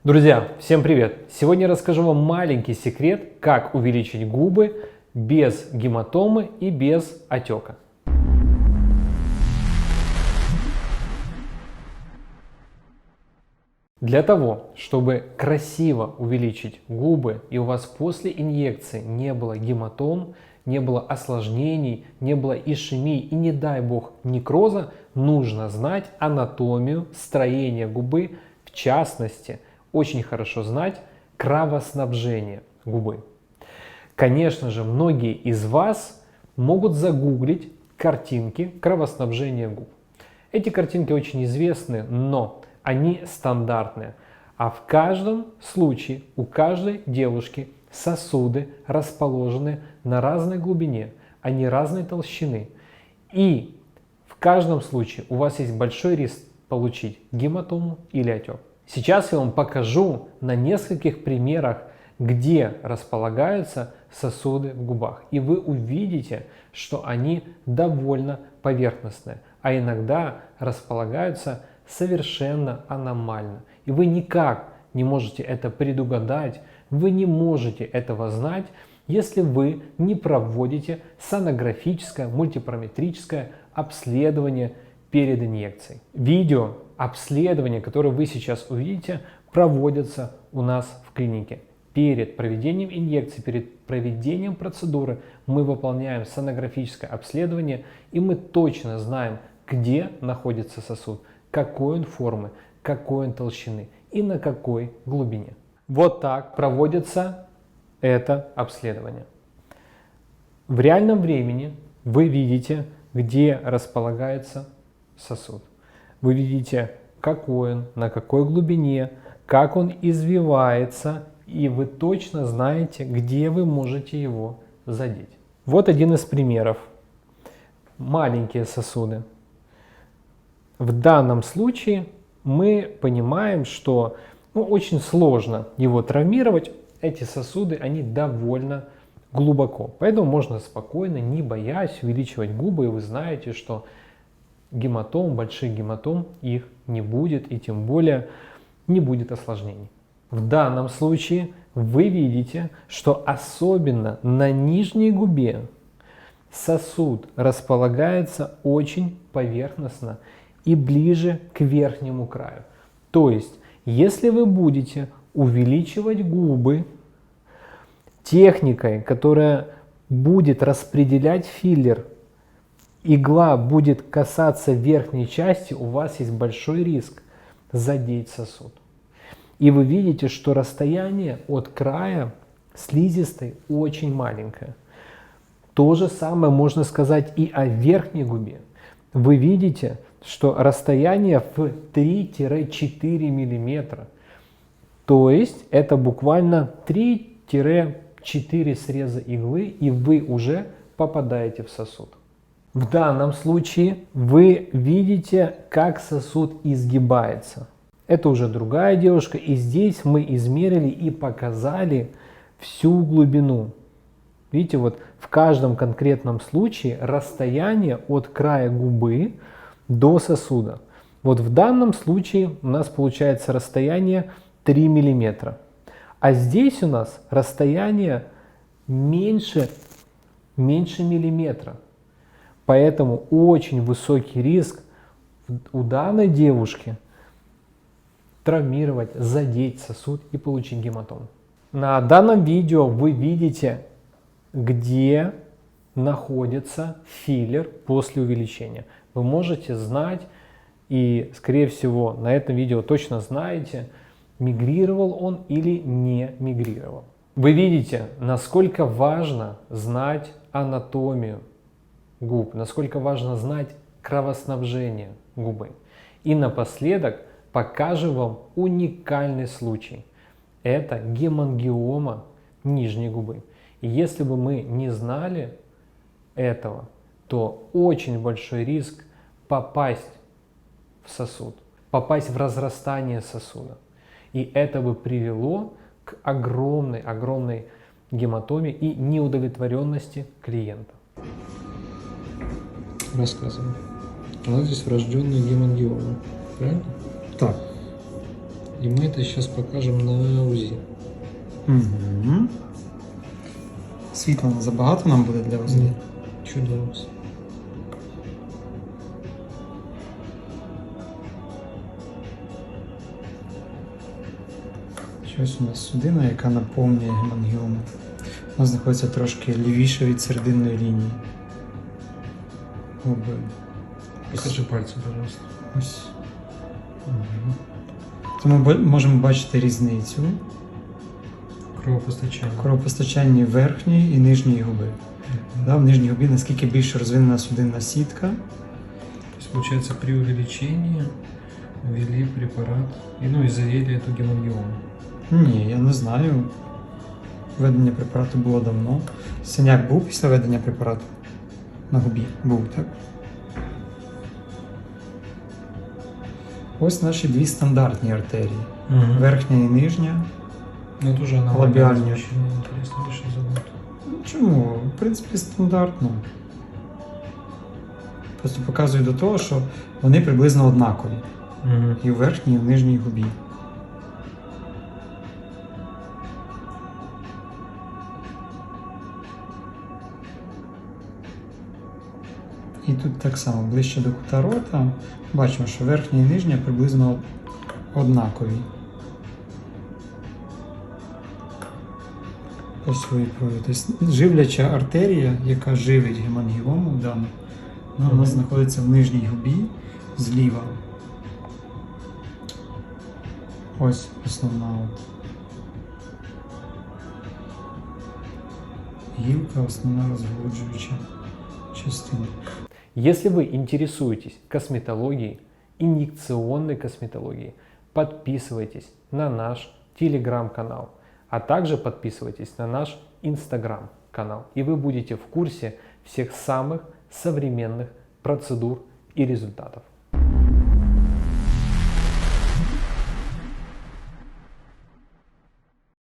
Друзья, всем привет! Сегодня я расскажу вам маленький секрет, как увеличить губы без гематомы и без отека. Для того, чтобы красиво увеличить губы и у вас после инъекции не было гематом, не было осложнений, не было ишемии и, не дай бог, некроза, нужно знать анатомию строения губы, в частности, очень хорошо знать кровоснабжение губы. Конечно же, многие из вас могут загуглить картинки кровоснабжения губ. Эти картинки очень известны, но они стандартные. А в каждом случае у каждой девушки сосуды расположены на разной глубине, они разной толщины. И в каждом случае у вас есть большой риск получить гематому или отек. Сейчас я вам покажу на нескольких примерах, где располагаются сосуды в губах. И вы увидите, что они довольно поверхностные, а иногда располагаются совершенно аномально. И вы никак не можете это предугадать, вы не можете этого знать, если вы не проводите сонографическое мультипараметрическое обследование перед инъекцией. Видео обследования, которые вы сейчас увидите, проводятся у нас в клинике. Перед проведением инъекции, перед проведением процедуры мы выполняем сонографическое обследование, и мы точно знаем, где находится сосуд, какой он формы, какой он толщины и на какой глубине. Вот так проводится это обследование. В реальном времени вы видите, где располагается сосуд. Вы видите, какой он, на какой глубине, как он извивается, и вы точно знаете, где вы можете его задеть. Вот один из примеров. Маленькие сосуды. В данном случае мы понимаем, что очень сложно его травмировать. Эти сосуды, они довольно глубоко. Поэтому можно спокойно, не боясь, увеличивать губы. И вы знаете, что гематом, больших гематом их не будет, и тем более не будет осложнений. В данном случае вы видите, что особенно на нижней губе сосуд располагается очень поверхностно и ближе к верхнему краю. То есть, если вы будете увеличивать губы техникой, которая будет распределять филлер, игла будет касаться верхней части, у вас есть большой риск задеть сосуд. И вы видите, что расстояние от края слизистой очень маленькое. То же самое можно сказать и о верхней губе. Вы видите, что расстояние в 3-4 мм. То есть это буквально 3-4 среза иглы, и вы уже попадаете в сосуд. В данном случае вы видите, как сосуд изгибается. Это уже другая девушка, и здесь мы измерили и показали всю глубину. Видите, вот в каждом конкретном случае расстояние от края губы до сосуда. Вот в данном случае у нас получается расстояние 3 мм. А здесь у нас расстояние меньше миллиметра. Поэтому очень высокий риск у данной девушки травмировать, задеть сосуд и получить гематому. На данном видео вы видите, где находится филлер после увеличения. Вы можете знать, и скорее всего на этом видео точно знаете, мигрировал он или не мигрировал. Вы видите, насколько важно знать анатомию губ, насколько важно знать кровоснабжение губы. И напоследок покажу вам уникальный случай. Это гемангиома нижней губы. И если бы мы не знали этого, то очень большой риск попасть в сосуд, попасть в разрастание сосуда. И это бы привело к огромной гематоме и неудовлетворенности клиента. Рассказывай. У нас здесь врожденная гемангиома, правильно? Так, И мы это сейчас покажем на УЗИ. Угу. Світла забагато нам буде для УЗД? Чудово. Ось у нас судина, яка наповнює гемангіому. Вона знаходиться трошки лівіше від серединної лінії губи. Покажи пальцы, пожалуйста. Ось. Угу. То ми можемо бачити різницю Кровопостачание. в кровопостачанні верхньої і нижньої губи. Да, в нижній губі наскільки більше розвинена судинна сітка. То есть, получается, при увеличении ввели препарат и завели эту гемангиому. Ні, я не знаю. Введення препарату було давно. Синяк був після введення препарату? На губі був, так? Ось наші дві стандартні артерії. Верхня і нижня. Ну, это уже она Лабиальная. интересно, больше зовут. Чому? В принципі, стандартно. Просто показую до того, що вони приблизно однакові. І в верхній, і в нижній губі. І тут так само, ближче до кута рота, бачимо, що верхня і нижня приблизно однакові. По своїй крові. Тобто живляча артерія, яка живить гемангіому дану, вона знаходиться в нижній губі зліва. Ось основна от. Гілка, основна розголуджуюча частина. Если вы интересуетесь косметологией, инъекционной косметологией, подписывайтесь на наш телеграм-канал, а также подписывайтесь на наш инстаграм-канал, и вы будете в курсе всех самых современных процедур и результатов.